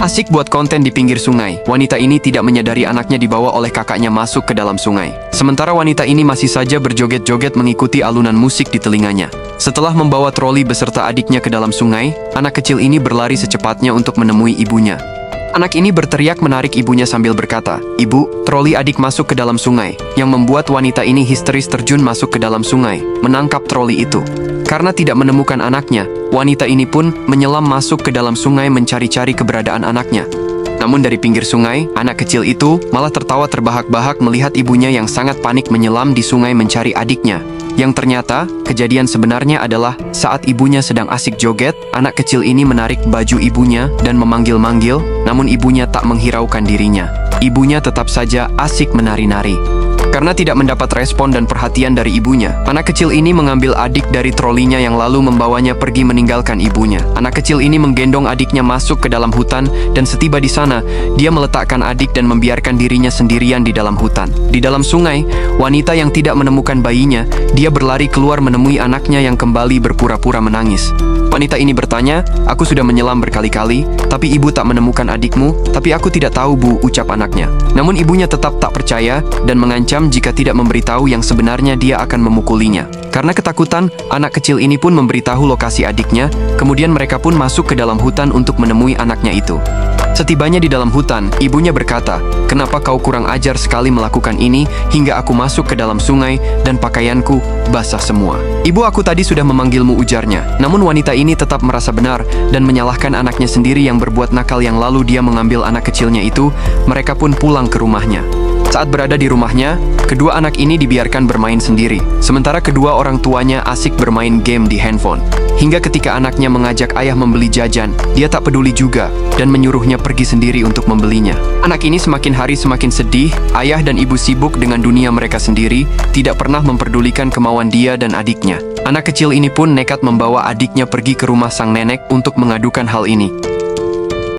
Asik buat konten di pinggir sungai, wanita ini tidak menyadari anaknya dibawa oleh kakaknya masuk ke dalam sungai. Sementara wanita ini masih saja berjoget-joget mengikuti alunan musik di telinganya. Setelah membawa troli beserta adiknya ke dalam sungai, anak kecil ini berlari secepatnya untuk menemui ibunya. Anak ini berteriak menarik ibunya sambil berkata, "Ibu, troli adik masuk ke dalam sungai," yang membuat wanita ini histeris terjun masuk ke dalam sungai, menangkap troli itu. Karena tidak menemukan anaknya, wanita ini pun menyelam masuk ke dalam sungai mencari-cari keberadaan anaknya. Namun dari pinggir sungai, anak kecil itu malah tertawa terbahak-bahak melihat ibunya yang sangat panik menyelam di sungai mencari adiknya. Yang ternyata, kejadian sebenarnya adalah saat ibunya sedang asik joget, anak kecil ini menarik baju ibunya dan memanggil-manggil, namun ibunya tak menghiraukan dirinya. Ibunya tetap saja asik menari-nari. Karena tidak mendapat respon dan perhatian dari ibunya, anak kecil ini mengambil adik dari trolinya yang lalu membawanya pergi meninggalkan ibunya. Anak kecil ini menggendong adiknya masuk ke dalam hutan, dan setiba di sana, dia meletakkan adik dan membiarkan dirinya sendirian di dalam hutan. Di dalam sungai, wanita yang tidak menemukan bayinya, dia berlari keluar menemui anaknya yang kembali berpura-pura menangis. Wanita ini bertanya, "Aku sudah menyelam berkali-kali, tapi ibu tak menemukan adikmu." "Tapi aku tidak tahu, Bu," ucap anaknya. Namun ibunya tetap tak percaya dan mengancam jika tidak memberitahu yang sebenarnya dia akan memukulinya. Karena ketakutan, anak kecil ini pun memberitahu lokasi adiknya, kemudian mereka pun masuk ke dalam hutan untuk menemui anaknya itu. Setibanya di dalam hutan, ibunya berkata, "Kenapa kau kurang ajar sekali melakukan ini hingga aku masuk ke dalam sungai dan pakaianku basah semua?" "Ibu, aku tadi sudah memanggilmu," ujarnya. Namun wanita ini tetap merasa benar dan menyalahkan anaknya sendiri yang berbuat nakal yang lalu dia mengambil anak kecilnya itu. Mereka pun pulang ke rumahnya. Saat berada di rumahnya, kedua anak ini dibiarkan bermain sendiri, sementara kedua orang tuanya asik bermain game di handphone. Hingga ketika anaknya mengajak ayah membeli jajan, dia tak peduli juga dan menyuruhnya pergi sendiri untuk membelinya. Anak ini semakin hari semakin sedih, ayah dan ibu sibuk dengan dunia mereka sendiri, tidak pernah memperdulikan kemauan dia dan adiknya. Anak kecil ini pun nekat membawa adiknya pergi ke rumah sang nenek untuk mengadukan hal ini.